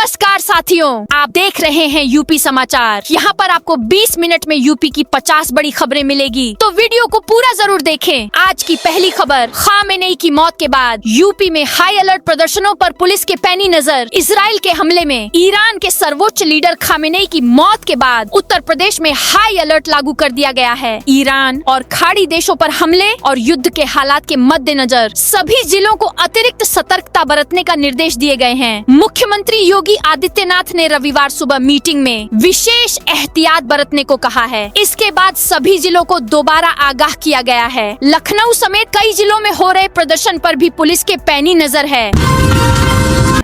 नमस्कार साथियों, आप देख रहे हैं यूपी समाचार। यहाँ पर आपको 20 मिनट में यूपी की 50 बड़ी खबरें मिलेगी, तो वीडियो को पूरा जरूर देखें। आज की पहली खबर, खामेनेई की मौत के बाद यूपी में हाई अलर्ट प्रदर्शनों पर पुलिस के पैनी नजर। इजराइल के हमले में ईरान के सर्वोच्च लीडर खामेनेई की मौत के बाद उत्तर प्रदेश में हाई अलर्ट लागू कर दिया गया है। ईरान और खाड़ी देशों पर हमले और युद्ध के हालात के मद्देनजर सभी जिलों को अतिरिक्त सतर्कता बरतने का निर्देश दिए गए हैं। मुख्यमंत्री योगी आदित्यनाथ ने रविवार सुबह मीटिंग में विशेष एहतियात बरतने को कहा है। इसके बाद सभी जिलों को दोबारा आगाह किया गया है। लखनऊ समेत कई जिलों में हो रहे प्रदर्शन पर भी पुलिस के पैनी नजर है।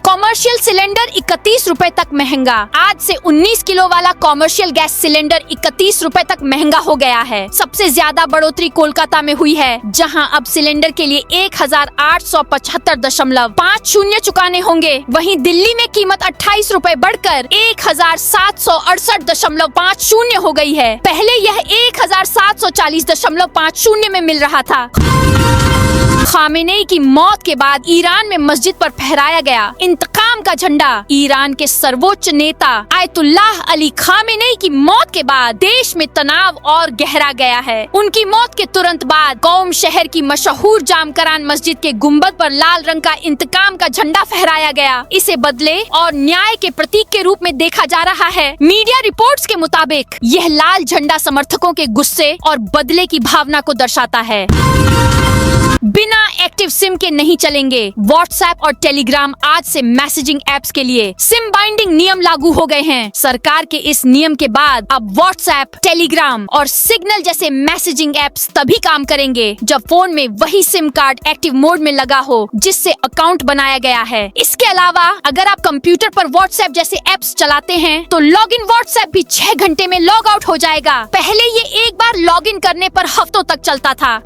कॉमर्शियल सिलेंडर 31 रुपए तक महंगा। आज से 19 किलो वाला कॉमर्शियल गैस सिलेंडर 31 रुपए तक महंगा हो गया है। सबसे ज्यादा बढ़ोतरी कोलकाता में हुई है, जहां अब सिलेंडर के लिए 1875.50 चुकाने होंगे। वहीं दिल्ली में कीमत 28 रुपए बढ़कर 1768.50 हो गई है। पहले यह 1740.50 में मिल रहा था। खामेनेई की मौत के बाद ईरान में मस्जिद पर फहराया गया इंतकाम का झंडा। ईरान के सर्वोच्च नेता आयतुल्लाह अली खामेनेई की मौत के बाद देश में तनाव और गहरा गया है। उनकी मौत के तुरंत बाद कौम शहर की मशहूर जामकरान मस्जिद के गुंबद पर लाल रंग का इंतकाम का झंडा फहराया गया। इसे बदले और न्याय के प्रतीक के रूप में देखा जा रहा है। मीडिया रिपोर्ट्स के मुताबिक यह लाल झंडा समर्थकों के गुस्से और बदले की भावना को दर्शाता है। बिना एक्टिव सिम के नहीं चलेंगे व्हाट्सएप और टेलीग्राम। आज से मैसेजिंग एप्स के लिए सिम बाइंडिंग नियम लागू हो गए हैं। सरकार के इस नियम के बाद अब व्हाट्सएप, टेलीग्राम और सिग्नल जैसे मैसेजिंग एप्स तभी काम करेंगे जब फोन में वही सिम कार्ड एक्टिव मोड में लगा हो जिससे अकाउंट बनाया गया है। इसके अलावा अगर आप कंप्यूटर पर व्हाट्सएप जैसे एप्स चलाते हैं तो लॉग इन व्हाट्सएप भी 6 घंटे में लॉग आउट हो जाएगा। पहले ये एक बार लॉग इन करने पर हफ्तों तक चलता था।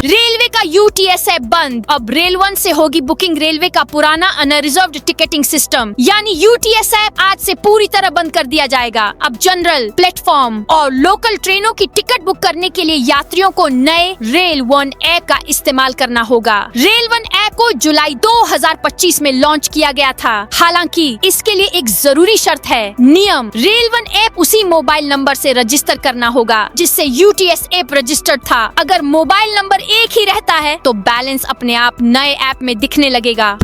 रेलवे का यूटीएस ऐप बंद। अब रेल वन से होगी बुकिंग। रेलवे का पुराना अनरिजर्व्ड टिकटिंग सिस्टम यानी यूटीएस ऐप आज से पूरी तरह बंद कर दिया जाएगा। अब जनरल, प्लेटफॉर्म और लोकल ट्रेनों की टिकट बुक करने के लिए यात्रियों को नए रेल वन ऐप का इस्तेमाल करना होगा। रेल वन ऐप को जुलाई 2025 में लॉन्च किया गया था। हालांकि इसके लिए एक जरूरी शर्त है। नियम, रेल वन ऐप उसी मोबाइल नंबर से रजिस्टर करना होगा जिससे यूटीएस ऐप रजिस्टर्ड था। अगर मोबाइल नंबर एक ही रहता है तो बैलेंस अपने आप नए ऐप में दिखने लगेगा।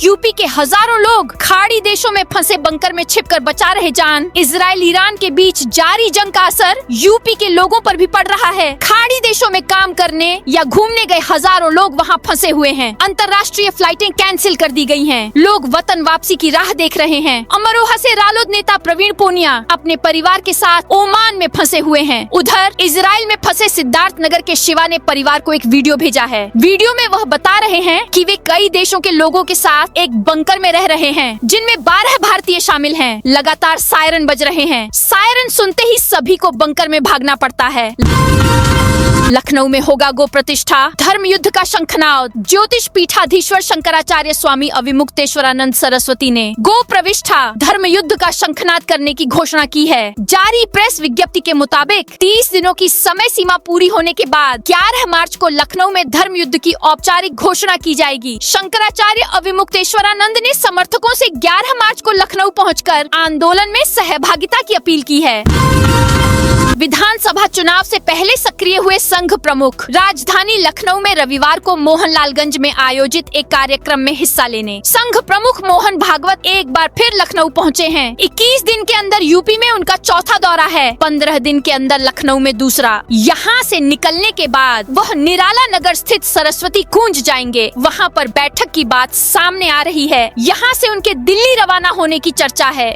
यूपी के हजारों लोग खाड़ी देशों में फंसे बंकर में छिपकर बचा रहे जान। इजराइल ईरान के बीच जारी जंग का असर यूपी के लोगों पर भी पड़ रहा है। खाड़ी देशों में काम करने या घूमने गए हजारों लोग वहां फंसे हुए हैं। अंतर्राष्ट्रीय फ्लाइटें कैंसिल कर दी गई हैं। लोग वतन वापसी की राह देख रहे हैं। अमरोहा से रालोद नेता प्रवीण पूनिया अपने परिवार के साथ ओमान में फंसे हुए हैं। उधर इजराइल में फंसे सिद्धार्थ नगर के शिवा ने परिवार को एक वीडियो भेजा है। वीडियो में वह बता रहे हैं कि वे कई देशों के लोगों के साथ एक बंकर में रह रहे हैं जिनमें 12 भारतीय शामिल हैं। लगातार सायरन बज रहे हैं। सायरन सुनते ही सभी को बंकर में भागना पड़ता है। लखनऊ में होगा गो प्रतिष्ठा, धर्म युद्ध का शंखनाद। ज्योतिष पीठाधीश्वर शंकराचार्य स्वामी अविमुक्तेश्वरानंद सरस्वती ने गो प्रविष्ठा धर्म युद्ध का शंखनाद करने की घोषणा की है। जारी प्रेस विज्ञप्ति के मुताबिक 30 दिनों की समय सीमा पूरी होने के बाद 11 मार्च को लखनऊ में धर्म युद्ध की औपचारिक घोषणा की जाएगी। शंकराचार्य अविमुक्तेश्वरानंद ने समर्थकों से 11 मार्च को लखनऊ पहुंचकर आंदोलन में सहभागिता की अपील की है। विधानसभा चुनाव से पहले सक्रिय हुए संघ प्रमुख। राजधानी लखनऊ में रविवार को मोहनलालगंज में आयोजित एक कार्यक्रम में हिस्सा लेने संघ प्रमुख मोहन भागवत एक बार फिर लखनऊ पहुंचे हैं। 21 दिन के अंदर यूपी में उनका चौथा दौरा है। 15 दिन के अंदर लखनऊ में दूसरा। यहाँ से निकलने के बाद वह निराला नगर स्थित सरस्वती कुंज जाएंगे। वहाँ पर बैठक की बात सामने आ रही है। यहाँ से उनके दिल्ली रवाना होने की चर्चा है।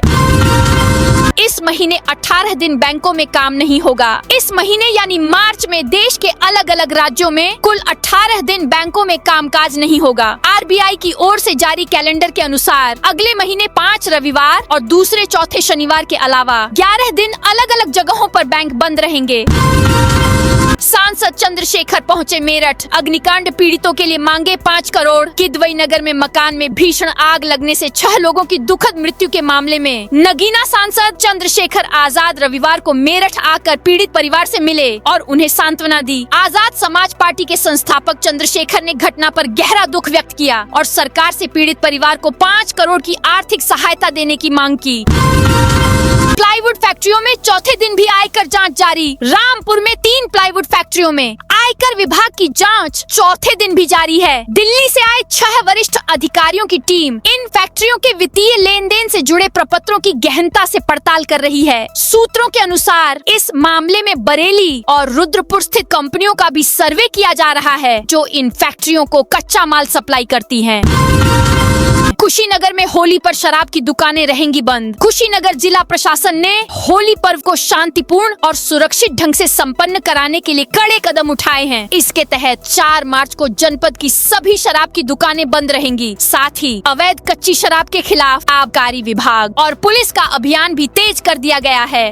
इस महीने 18 दिन बैंकों में काम नहीं होगा। इस महीने यानी मार्च में देश के अलग अलग राज्यों में कुल 18 दिन बैंकों में कामकाज नहीं होगा। आरबीआई की ओर से जारी कैलेंडर के अनुसार अगले महीने 5 रविवार और दूसरे चौथे शनिवार के अलावा 11 दिन अलग अलग जगहों पर बैंक बंद रहेंगे। सांसद चंद्रशेखर पहुंचे मेरठ। अग्निकांड पीड़ितों के लिए मांगे 5 करोड़। किदवई नगर में मकान में भीषण आग लगने से 6 लोगों की दुखद मृत्यु के मामले में नगीना सांसद चंद्रशेखर आजाद रविवार को मेरठ आकर पीड़ित परिवार से मिले और उन्हें सांत्वना दी। आजाद समाज पार्टी के संस्थापक चंद्रशेखर ने घटना पर गहरा दुख व्यक्त किया और सरकार से पीड़ित परिवार को 5 करोड़ की आर्थिक सहायता देने की मांग की। प्लाईवुड फैक्ट्रियों में चौथे दिन भी आयकर जांच जारी। रामपुर में 3 प्लाईवुड फैक्ट्रियों में आयकर विभाग की जांच चौथे दिन भी जारी है। दिल्ली से आए 6 वरिष्ठ अधिकारियों की टीम इन फैक्ट्रियों के वित्तीय लेन देन से जुड़े प्रपत्रों की गहनता से पड़ताल कर रही है। सूत्रों के अनुसार इस मामले में बरेली और रुद्रपुर स्थित कंपनियों का भी सर्वे किया जा रहा है जो इन फैक्ट्रियों को कच्चा माल सप्लाई करती हैं। कुशीनगर में होली पर शराब की दुकानें रहेंगी बंद। कुशीनगर जिला प्रशासन ने होली पर्व को शांतिपूर्ण और सुरक्षित ढंग से संपन्न कराने के लिए कड़े कदम उठाए हैं। इसके तहत 4 मार्च को जनपद की सभी शराब की दुकानें बंद रहेंगी। साथ ही अवैध कच्ची शराब के खिलाफ आबकारी विभाग और पुलिस का अभियान भी तेज कर दिया गया है।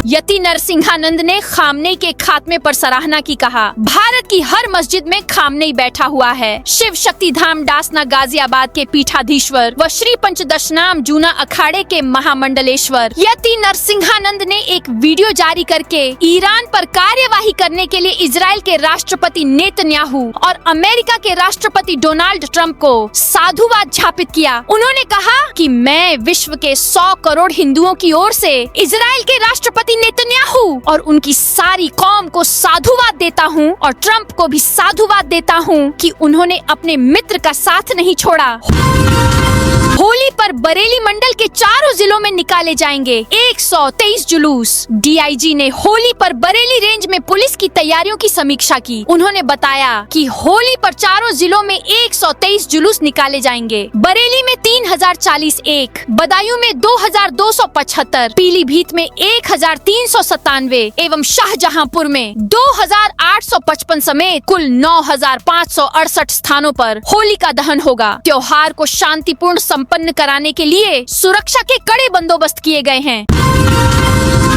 यति नरसिंहानंद ने खामनेई के खात्मे पर सराहना की। कहा, भारत की हर मस्जिद में खामनेई बैठा हुआ है। शिव शक्ति धाम डासना गाजियाबाद के पीठाधीश्वर व श्री पंचदशनाम जूना अखाड़े के महामंडलेश्वर यति नरसिंहानंद ने एक वीडियो जारी करके ईरान पर कार्यवाही करने के लिए इजराइल के राष्ट्रपति नेतन्याहू और अमेरिका के राष्ट्रपति डोनाल्ड ट्रंप को साधुवाद झापित किया। उन्होंने कहा कि मैं विश्व के 100 करोड़ हिंदुओं की ओर से इजराइल के राष्ट्रपति नेतन्याहू और उनकी सारी कौम को साधुवाद देता हूँ और ट्रंप को भी साधुवाद देता हूँ कि उन्होंने अपने मित्र का साथ नहीं छोड़ा। होली पर बरेली मंडल के चारों जिलों में निकाले जाएंगे 123 जुलूस। डीआईजी ने होली पर बरेली रेंज में पुलिस की तैयारियों की समीक्षा की। उन्होंने बताया कि होली पर चारों जिलों में 123 जुलूस निकाले जाएंगे। बरेली में 3041, बदायूं में 2275, पीलीभीत में 1397 एवं शाहजहांपुर में 2855 समेत कुल 9568 स्थानों पर होलिका दहन होगा। त्योहार को शांतिपूर्ण संपन्न कराने के लिए सुरक्षा के कड़े बंदोबस्त किए गए हैं।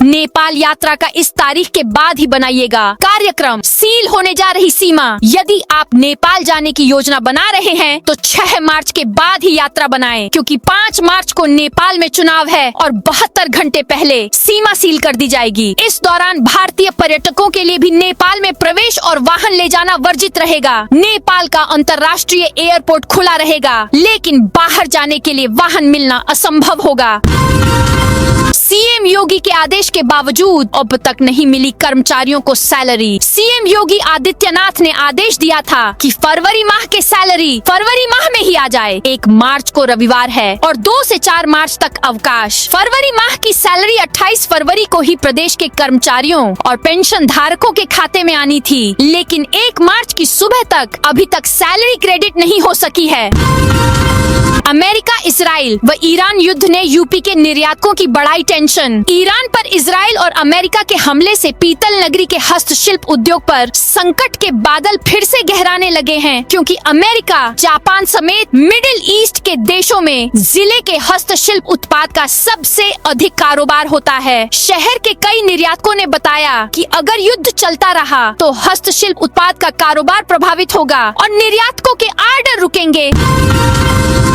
नेपाल यात्रा का इस तारीख के बाद ही बनाइएगा कार्यक्रम। सील होने जा रही सीमा। यदि आप नेपाल जाने की योजना बना रहे हैं तो 6 मार्च के बाद ही यात्रा बनाएं, क्योंकि 5 मार्च को नेपाल में चुनाव है और 72 घंटे पहले सीमा सील कर दी जाएगी। इस दौरान भारतीय पर्यटकों के लिए भी नेपाल में प्रवेश और वाहन ले जाना वर्जित रहेगा। नेपाल का अंतर्राष्ट्रीय एयरपोर्ट खुला रहेगा, लेकिन बाहर जाने के लिए वाहन मिलना असंभव होगा। सीएम योगी के आदेश के बावजूद अब तक नहीं मिली कर्मचारियों को सैलरी। सीएम योगी आदित्यनाथ ने आदेश दिया था कि फरवरी माह के सैलरी फरवरी माह में ही आ जाए। 1 मार्च को रविवार है और 2 से 4 मार्च तक अवकाश। फरवरी माह की सैलरी 28 फरवरी को ही प्रदेश के कर्मचारियों और पेंशन धारकों के खाते में आनी थी, लेकिन 1 मार्च की सुबह तक अभी तक सैलरी क्रेडिट नहीं हो सकी है। अमेरिका, इजराइल व ईरान युद्ध ने यूपी के निर्यातकों की बढ़ाई टेंशन। ईरान पर इजराइल और अमेरिका के हमले से पीतल नगरी के हस्तशिल्प उद्योग पर संकट के बादल फिर से गहराने लगे हैं, क्योंकि अमेरिका, जापान समेत मिडिल ईस्ट के देशों में जिले के हस्तशिल्प उत्पाद का सबसे अधिक कारोबार होता है। शहर के कई निर्यातकों ने बताया कि अगर युद्ध चलता रहा तो हस्तशिल्प उत्पाद का कारोबार प्रभावित होगा और निर्यातकों के आर्डर रुकेंगे।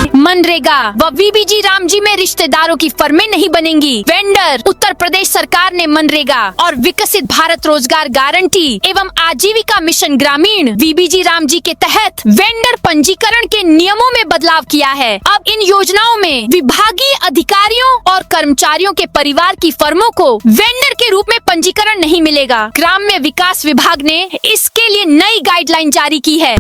मनरेगा व वीबीजी रामजी में रिश्तेदारों की फर्में नहीं बनेंगी। वेंडर। उत्तर प्रदेश सरकार ने मनरेगा और विकसित भारत रोजगार गारंटी एवं आजीविका मिशन ग्रामीण वीबीजी रामजी के तहत वेंडर पंजीकरण के नियमों में बदलाव किया है। अब इन योजनाओं में विभागीय अधिकारियों और कर्मचारियों के परिवार की फर्मों को वेंडर के रूप में पंजीकरण नहीं मिलेगा। ग्राम्य विकास विभाग ने इसके लिए नई गाइडलाइन जारी की है।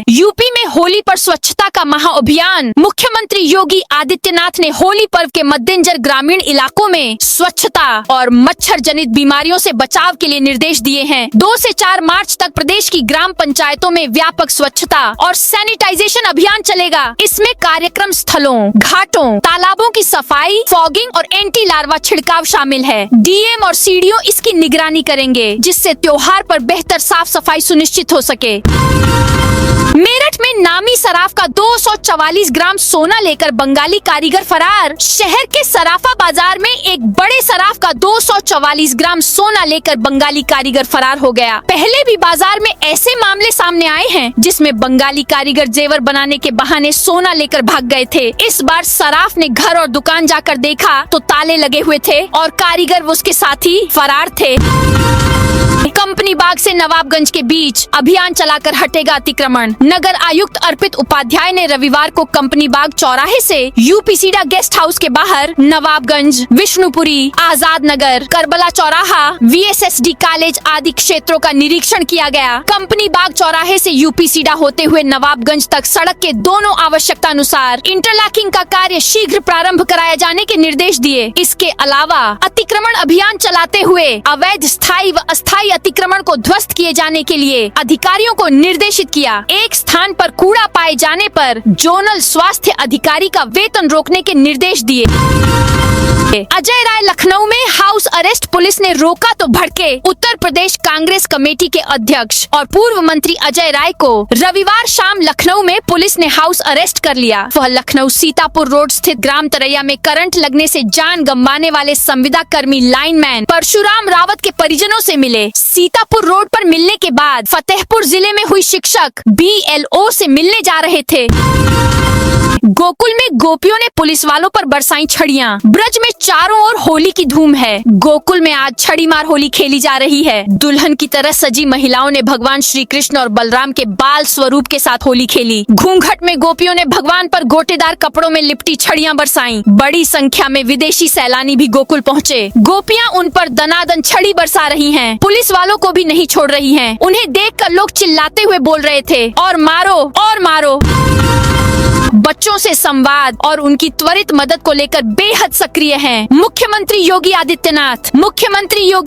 यूपी में होली पर स्वच्छता का महाअभियान। मुख्यमंत्री योगी आदित्यनाथ ने होली पर्व के मद्देनजर ग्रामीण इलाकों में स्वच्छता और मच्छर जनित बीमारियों से बचाव के लिए निर्देश दिए हैं। 2 से 4 मार्च तक प्रदेश की ग्राम पंचायतों में व्यापक स्वच्छता और सैनिटाइजेशन अभियान चलेगा। इसमें कार्यक्रम स्थलों, घाटों, तालाबों की सफाई, फॉगिंग और एंटी लार्वा छिड़काव शामिल है। डीएम और सीडीओ इसकी निगरानी करेंगे, जिससे त्योहार पर बेहतर साफ सफाई सुनिश्चित हो सके। मेरठ में नामी सराफ का 244 ग्राम सोना लेकर बंगाली कारीगर फरार। शहर के सराफा बाजार में एक बड़े सराफ का 244 ग्राम सोना लेकर बंगाली कारीगर फरार हो गया। पहले भी बाजार में ऐसे मामले सामने आए हैं जिसमें बंगाली कारीगर जेवर बनाने के बहाने सोना लेकर भाग गए थे। इस बार सराफ ने घर और दुकान जाकर देखा तो ताले लगे हुए थे और कारीगर वो उसके साथी फरार थे। कंपनी बाग से नवाबगंज के बीच अभियान चलाकर हटेगा अतिक्रमण। नगर आयुक्त अर्पित उपाध्याय ने रविवार को कंपनी बाग चौराहे से यूपीसीडा गेस्ट हाउस के बाहर नवाबगंज, विष्णुपुरी, आजाद नगर, करबला चौराहा, वीएसएसडी कॉलेज आदि क्षेत्रों का निरीक्षण किया गया। कंपनी बाग चौराहे से यूपीसीडा होते हुए नवाबगंज तक सड़क के दोनों आवश्यकता अनुसार इंटरलॉकिंग का कार्य शीघ्र प्रारंभ कराए जाने के निर्देश दिए। इसके अलावा अतिक्रमण अभियान चलाते हुए अवैध स्थायी व अस्थायी अतिक्रमण को ध्वस्त किए जाने के लिए अधिकारियों को निर्देशित किया। एक स्थान पर कूड़ा पाए जाने पर जोनल स्वास्थ्य अधिकारी का वेतन रोकने के निर्देश दिए। अजय राय लखनऊ में हाउस अरेस्ट, पुलिस ने रोका तो भड़के। उत्तर प्रदेश कांग्रेस कमेटी के अध्यक्ष और पूर्व मंत्री अजय राय को रविवार शाम लखनऊ में पुलिस ने हाउस अरेस्ट कर लिया। वह लखनऊ सीतापुर रोड स्थित ग्राम तरैया में करंट लगने से जान गंवाने वाले संविदा कर्मी लाइनमैन परशुराम रावत के परिजनों से मिले। सीतापुर रोड पर मिलने के बाद फतेहपुर जिले में हुई शिक्षक BLO से मिलने जा रहे थे। गोकुल में गोपियों ने पुलिस वालों पर बरसाई छड़ियां। ब्रज में चारों ओर होली की धूम है। गोकुल में आज छड़ी मार होली खेली जा रही है। दुल्हन की तरह सजी महिलाओं ने भगवान श्री कृष्ण और बलराम के बाल स्वरूप के साथ होली खेली। घूंघट में गोपियों ने भगवान पर गोटेदार कपड़ों में लिपटी छड़ियां बरसाई। बड़ी संख्या में विदेशी सैलानी भी गोकुल पहुँचे। गोपियां उन पर दनादन छड़ी बरसा रही हैं। पुलिस वालों को भी नहीं छोड़ रही हैं। उन्हें देखकर लोग चिल्लाते हुए बोल रहे थे, और मारो और मारो। बच्चों से संवाद और उनकी त्वरित मदद को लेकर बेहद सक्रिय हैं। मुख्यमंत्री योगी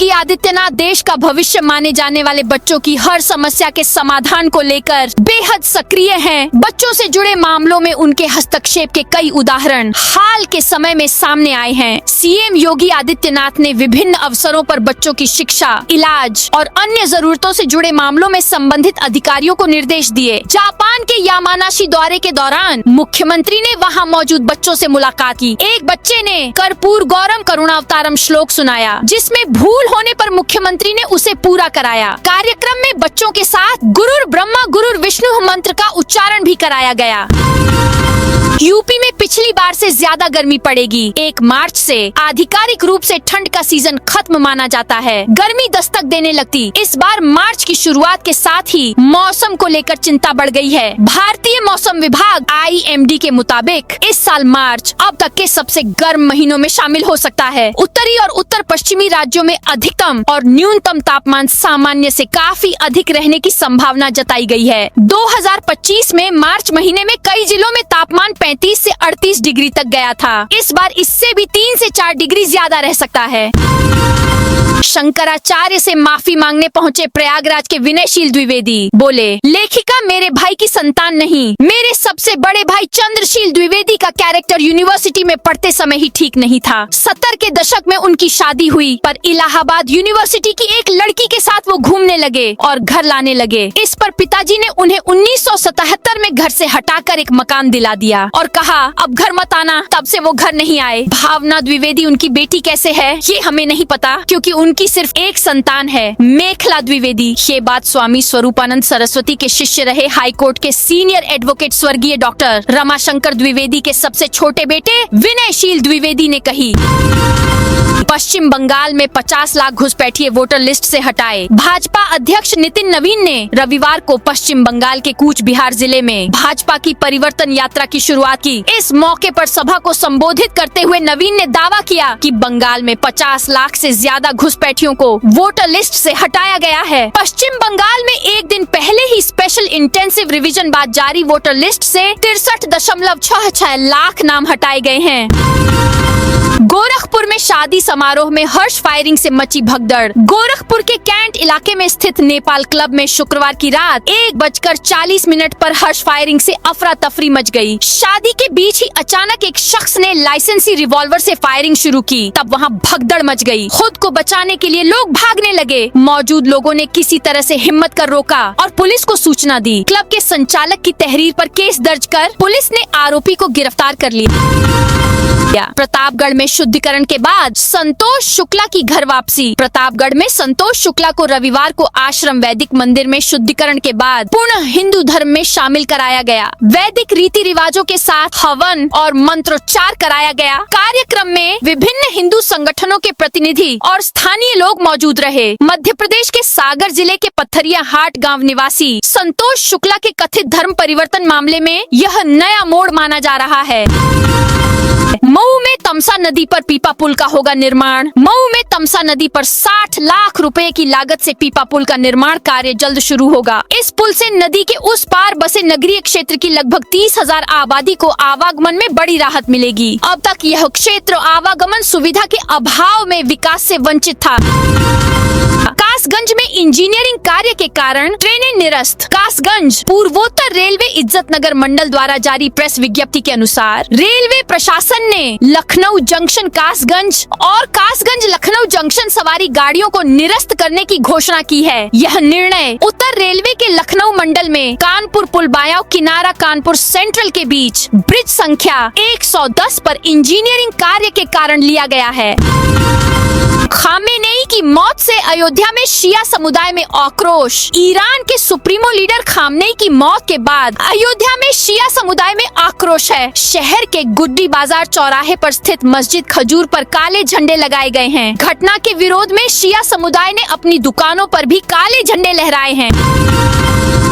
आदित्यनाथ देश का भविष्य माने जाने वाले बच्चों की हर समस्या के समाधान को लेकर बेहद सक्रिय हैं। बच्चों से जुड़े मामलों में उनके हस्तक्षेप के कई उदाहरण हाल के समय में सामने आए हैं। सीएम योगी आदित्यनाथ ने विभिन्न अवसरों पर बच्चों की शिक्षा, इलाज और अन्य जरूरतों से जुड़े मामलों में संबंधित अधिकारियों को निर्देश दिए। जापान के यामानाशी दौरे के दौरान मुख्यमंत्री ने वहां मौजूद बच्चों से मुलाकात की। एक बच्चे ने कर्पूर गौरम करुणावतारम श्लोक सुनाया, जिसमें भूल होने पर मुख्यमंत्री ने उसे पूरा कराया। कार्यक्रम में बच्चों के साथ गुरुर ब्रह्मा गुरुर विष्णु मंत्र का उच्चारण भी कराया गया। यूपी में पिछली बार से ज्यादा गर्मी पड़ेगी। 1 मार्च से आधिकारिक रूप से ठंड का सीजन खत्म माना जाता है। गर्मी दस्तक देने लगती। इस बार मार्च की शुरुआत के साथ ही मौसम को लेकर चिंता बढ़ गई है। भारतीय मौसम विभाग IMD के मुताबिक इस साल मार्च अब तक के सबसे गर्म महीनों में शामिल हो सकता है। उत्तरी और उत्तर पश्चिमी राज्यों में अधिकतम और न्यूनतम तापमान सामान्य से काफी अधिक रहने की संभावना जताई गई है। 2025 में मार्च महीने में कई जिलों में तापमान 35 से 38 डिग्री तक गया था। इस बार इससे भी 3 से 4 डिग्री ज्यादा रह सकता है। शंकराचार्य से माफी मांगने पहुंचे प्रयागराज के विनयशील द्विवेदी। बोले, लेखिका मेरे भाई की संतान नहीं, मेरे सबसे बड़े भाई चंद्रशील द्विवेदी का कैरेक्टर यूनिवर्सिटी में पढ़ते समय ही ठीक नहीं था। 70 के दशक में उनकी शादी हुई, पर इलाहाबाद यूनिवर्सिटी की एक लड़की के साथ वो घूमने लगे और घर लाने लगे। इस पर पिताजी ने उन्हें 1977 में घर से हटाकर एक मकान दिला दिया और कहा, अब घर मत आना। तब से वो घर नहीं आए। भावना द्विवेदी उनकी बेटी कैसे है ये हमें नहीं पता, क्योंकि उनकी सिर्फ एक संतान है, मेखला द्विवेदी। ये बात स्वामी स्वरूपानंद सरस्वती के शिष्य रहे हाईकोर्ट के सीनियर एडवोकेट स्वर्गीय डॉक्टर रमाशंकर द्विवेदी के सबसे छोटे बेटे विनयशील द्विवेदी ने कही। पश्चिम बंगाल में 50 लाख घुसपैठिए वोटर लिस्ट से हटाए। भाजपा अध्यक्ष नितिन नवीन ने रविवार को पश्चिम बंगाल के कूच बिहार जिले में भाजपा की परिवर्तन यात्रा की शुरुआत की। इस मौके पर सभा को संबोधित करते हुए नवीन ने दावा किया कि बंगाल में 50 लाख से ज्यादा घुसपैठियों को वोटर लिस्ट से हटाया गया है। पश्चिम बंगाल में एक दिन पहले ही स्पेशल इंटेंसिव रिवीजन बाद जारी वोटर लिस्ट से 63.66 लाख नाम हटाए गए हैं। गोरखपुर में शादी समारोह में हर्ष फायरिंग से मची भगदड़। गोरखपुर के कैंट इलाके में स्थित नेपाल क्लब में शुक्रवार की रात 1:40 पर हर्ष फायरिंग से अफरा तफरी मच गई। शादी के बीच ही अचानक एक शख्स ने लाइसेंसी रिवॉल्वर से फायरिंग शुरू की। तब वहां भगदड़ मच गई। खुद को बचाने के लिए लोग भागने लगे। मौजूद लोगों ने किसी तरह से हिम्मत कर रोका और पुलिस को सूचना दी। क्लब के संचालक की तहरीर पर केस दर्ज कर पुलिस ने आरोपी को गिरफ्तार कर लिया। प्रतापगढ़ में शुद्धिकरण के बाद संतोष शुक्ला की घर वापसी। प्रतापगढ़ में संतोष शुक्ला को रविवार को आश्रम वैदिक मंदिर में शुद्धिकरण के बाद पुनः हिंदू धर्म में शामिल कराया गया। वैदिक रीति रिवाजों के साथ हवन और मंत्रोच्चार कराया गया। कार्यक्रम में विभिन्न हिंदू संगठनों के प्रतिनिधि और स्थानीय लोग मौजूद रहे। मध्य प्रदेश के सागर जिले के पत्थरिया हाट गांव निवासी संतोष शुक्ला के कथित धर्म परिवर्तन मामले में यह नया मोड़ माना जा रहा है। मऊ में तमसा नदी पर पीपा पुल का होगा निर्माण। मऊ में तमसा नदी पर 60 लाख रुपए की लागत से पीपा पुल का निर्माण कार्य जल्द शुरू होगा। इस पुल से नदी के उस पार बसे नगरीय क्षेत्र की लगभग 30,000 आबादी को आवागमन में बड़ी राहत मिलेगी। अब तक यह क्षेत्र आवागमन सुविधा के अभाव में विकास से वंचित था। कासगंज में इंजीनियरिंग कार्य के कारण ट्रेनें निरस्त। कासगंज पूर्वोत्तर रेलवे इज्जतनगर मंडल द्वारा जारी प्रेस विज्ञप्ति के अनुसार रेलवे प्रशासन ने लखनऊ जंक्शन कासगंज और कासगंज लखनऊ जंक्शन सवारी गाड़ियों को निरस्त करने की घोषणा की है। यह निर्णय उत्तर रेलवे के लखनऊ मंडल में कानपुर पुल बायाव किनारा कानपुर सेंट्रल के बीच ब्रिज संख्या 110 पर इंजीनियरिंग कार्य के कारण लिया गया है। खामेनेई की मौत से अयोध्या में शिया समुदाय में आक्रोश। ईरान के सुप्रीमो लीडर खामेनेई की मौत के बाद अयोध्या में शिया समुदाय में आक्रोश है। शहर के गुड्डी बाजार चौराहे पर स्थित मस्जिद खजूर पर काले झंडे लगाए गए हैं। घटना के विरोध में शिया समुदाय ने अपनी दुकानों पर भी काले झंडे लहराए हैं।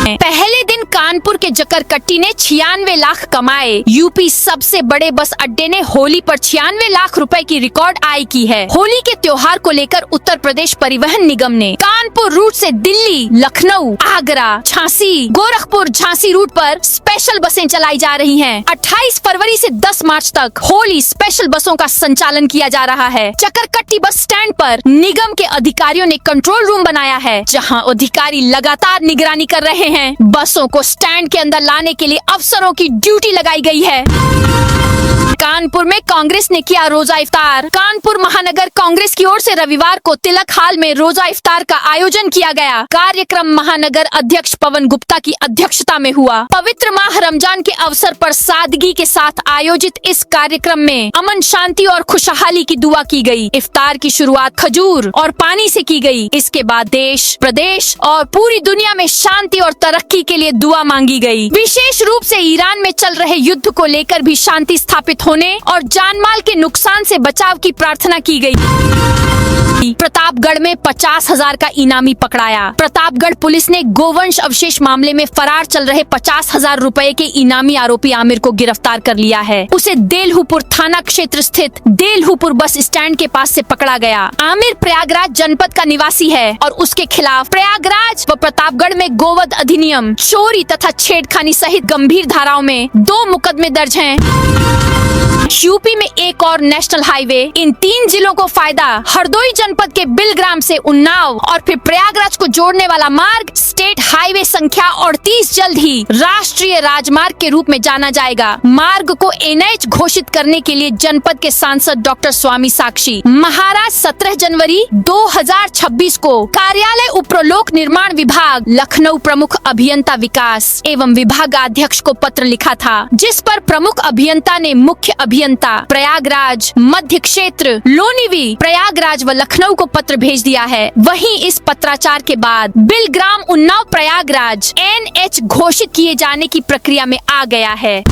पहले दिन कानपुर के जकरकट्टी ने 96 लाख कमाए। यूपी सबसे बड़े बस अड्डे ने होली पर 96 लाख रुपए की रिकॉर्ड आय की है। होली के त्योहार को लेकर उत्तर प्रदेश परिवहन निगम ने कानपुर रूट से दिल्ली, लखनऊ, आगरा, झांसी, गोरखपुर, झांसी रूट पर स्पेशल बसें चलाई जा रही हैं। 28 फरवरी से 10 मार्च तक होली स्पेशल बसों का संचालन किया जा रहा है। जकरकट्टी बस स्टैंड पर निगम के अधिकारियों ने कंट्रोल रूम बनाया है, जहां अधिकारी लगातार निगरानी कर रहे हैं। बसों को स्टैंड के अंदर लाने के लिए अफसरों की ड्यूटी लगाई गई है। कानपुर में कांग्रेस ने किया रोजा इफ्तार। कानपुर महानगर कांग्रेस की ओर से रविवार को तिलक हाल में रोजा इफ्तार का आयोजन किया गया। कार्यक्रम महानगर अध्यक्ष पवन गुप्ता की अध्यक्षता में हुआ। पवित्र माह रमजान के अवसर पर सादगी के साथ आयोजित इस कार्यक्रम में अमन, शांति और खुशहाली की दुआ की गई। इफ्तार की शुरुआत खजूर और पानी से की गई। इसके बाद देश, प्रदेश और पूरी दुनिया में शांति और तरक्की के लिए दुआ मांगी गई। विशेष रूप से ईरान में चल रहे युद्ध को लेकर भी शांति स्थापित होने और जानमाल के नुकसान से बचाव की प्रार्थना की गई। प्रतापगढ़ में 50,000 का इनामी पकड़ाया। प्रतापगढ़ पुलिस ने गोवंश अवशेष मामले में फरार चल रहे 50,000 रुपए के इनामी आरोपी आमिर को गिरफ्तार कर लिया है। उसे देलहुपुर थाना क्षेत्र स्थित देलहुपुर बस स्टैंड के पास से पकड़ा गया। आमिर प्रयागराज जनपद का निवासी है और उसके खिलाफ प्रयागराज व प्रतापगढ़ में गोवध अधिनियम, चोरी तथा छेड़खानी सहित गंभीर धाराओं में 2 मुकदमे दर्ज हैं। यूपी में एक और नेशनल हाईवे। इन 3 जिलों को फायदा। हरदोई जनपद के बिलग्राम से उन्नाव और फिर प्रयागराज को जोड़ने वाला मार्ग स्टेट हाईवे संख्या 38 जल्द ही राष्ट्रीय राजमार्ग के रूप में जाना जाएगा। मार्ग को NH घोषित करने के लिए जनपद के सांसद डॉक्टर स्वामी साक्षी महाराज 17 जनवरी 2026 को कार्यालय उपलोक निर्माण विभाग लखनऊ प्रमुख अभियंता विकास एवं विभागाध्यक्ष को पत्र लिखा था, जिस पर प्रमुख अभियंता ने मुख्य अभियंता प्रयागराज, मध्य क्षेत्र, लोनीवी, प्रयागराज व लखनऊ को पत्र भेज दिया है। वहीं इस पत्राचार के बाद बिलग्राम, उन्नाव, प्रयागराज NH घोषित किए जाने की प्रक्रिया में आ गया है।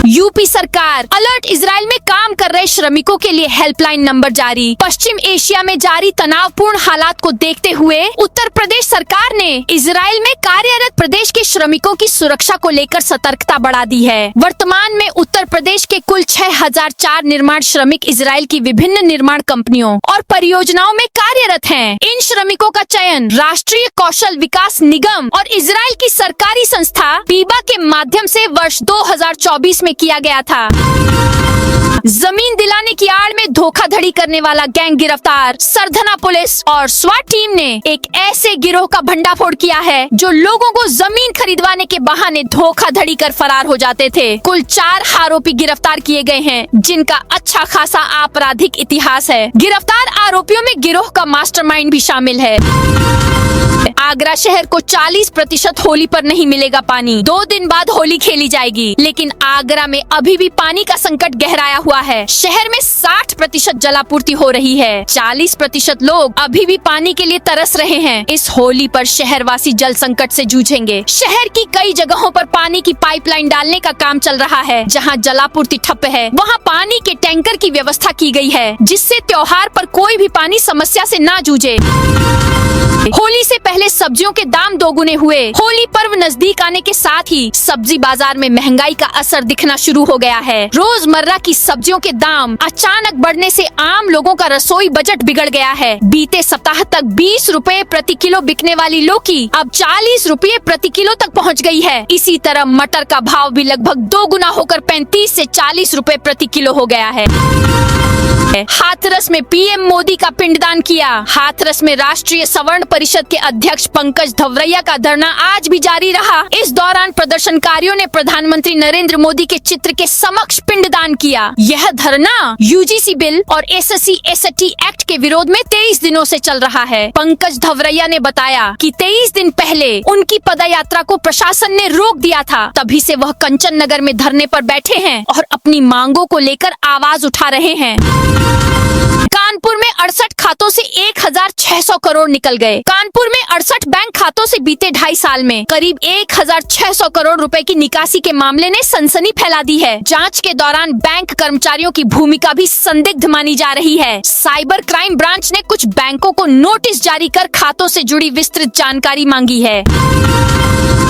यूपी सरकार अलर्ट। इजराइल में काम कर रहे श्रमिकों के लिए हेल्पलाइन नंबर जारी। पश्चिम एशिया में जारी तनावपूर्ण हालात को देखते हुए उत्तर प्रदेश सरकार ने इजराइल में कार्यरत प्रदेश के श्रमिकों की सुरक्षा को लेकर सतर्कता बढ़ा दी है। वर्तमान में उत्तर प्रदेश के कुल 6004 निर्माण श्रमिक इजराइल की विभिन्न निर्माण कंपनियों और परियोजनाओं में कार्यरत हैं। इन श्रमिकों का चयन राष्ट्रीय कौशल विकास निगम और इजराइल की सरकारी संस्था पीबा के माध्यम से वर्ष 2024 में किया गया था। जमीन दिलाने की आड़ में धोखाधड़ी करने वाला गैंग गिरफ्तार। सरधना पुलिस और स्वाट टीम ने एक ऐसे गिरोह का भंडाफोड़ किया है जो लोगों को जमीन खरीदवाने के बहाने धोखाधड़ी कर फरार हो जाते थे। कुल 4 आरोपी गिरफ्तार किए गए हैं, जिनका अच्छा खासा आपराधिक इतिहास है। गिरफ्तार आरोपियों में गिरोह का मास्टरमाइंड भी शामिल है। आगरा शहर को 40% होली पर नहीं मिलेगा पानी। 2 दिन बाद होली खेली जाएगी, लेकिन आगरा में अभी भी पानी का संकट गहराया हुआ है। शहर में 60% जलापूर्ति हो रही है। 40% लोग अभी भी पानी के लिए तरस रहे हैं। इस होली पर शहरवासी जल संकट से जूझेंगे। शहर की कई जगहों पर पानी की पाइपलाइन डालने का काम चल रहा है। जहां जलापूर्ति ठप है, वहां पानी के टैंकर की व्यवस्था की गई है, जिससे त्योहार पर कोई भी पानी समस्या से ना जूझे। होली से पहले सब्जियों के दाम दोगुने हुए। होली पर्व नजदीक आने के साथ ही सब्जी बाजार में महंगाई का असर दिखना शुरू हो गया है। रोजमर्रा की सब्जियों के दाम अचानक बढ़ने से आम लोगों का रसोई बजट बिगड़ गया है। बीते सप्ताह तक 20 रुपए प्रति किलो बिकने वाली लौकी अब 40 रुपए प्रति किलो तक पहुंच गई है। इसी तरह मटर का भाव भी लगभग 2 गुना होकर 35 से 40 रुपए प्रति किलो हो गया है। हाथरस में पीएम मोदी का पिंडदान किया। हाथरस में राष्ट्रीय सवर्ण परिषद के अध्यक्ष पंकज धवरैया का धरना आज भी जारी रहा। इस दौरान प्रदर्शनकारियों ने प्रधानमंत्री नरेंद्र मोदी के चित्र के समक्ष पिंडदान किया। यह धरना यूजीसी बिल और SC/ST एक्ट के विरोध में 23 दिनों से चल रहा है। पंकज धवरैया ने बताया कि 23 दिन पहले उनकी पदयात्रा को प्रशासन ने रोक दिया था। तभी से वह कंचन नगर में धरने पर बैठे हैं और अपनी मांगों को लेकर आवाज उठा रहे हैं। कानपुर में 68 खातों से 1600 करोड़ निकल गए। कानपुर में 68 बैंक खातों से बीते 2.5 साल में करीब 1600 करोड़ रुपए की निकासी के मामले ने सनसनी फैला दी है। जांच के दौरान बैंक कर्मचारियों की भूमिका भी संदिग्ध मानी जा रही है। साइबर क्राइम ब्रांच ने कुछ बैंकों को नोटिस जारी कर खातों से जुड़ी विस्तृत जानकारी मांगी है।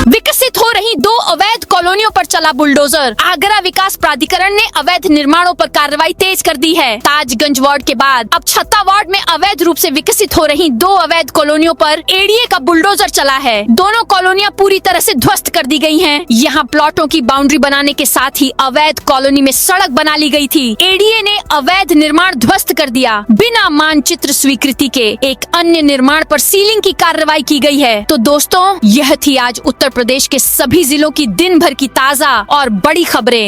विकसित हो रही 2 अवैध कॉलोनियों पर चला बुलडोजर। आगरा विकास प्राधिकरण ने अवैध निर्माणों पर कार्रवाई तेज कर दी है। ताजगंज वार्ड के बाद अब छत्ता वार्ड में अवैध रूप से विकसित हो रही 2 अवैध कॉलोनियों पर एडीए का बुलडोजर चला है। दोनों कॉलोनियां पूरी तरह से ध्वस्त कर दी गई हैं। यहाँ प्लॉटों की बाउंड्री बनाने के साथ ही अवैध कॉलोनी में सड़क बना ली गई थी। एडीए ने अवैध निर्माण ध्वस्त कर दिया। बिना मानचित्र स्वीकृति के एक अन्य निर्माण पर सीलिंग की कार्रवाई की गई है। तो दोस्तों, यह थी आज उत्तर प्रदेश के सभी जिलों की दिन भर की ताजा और बड़ी खबरें।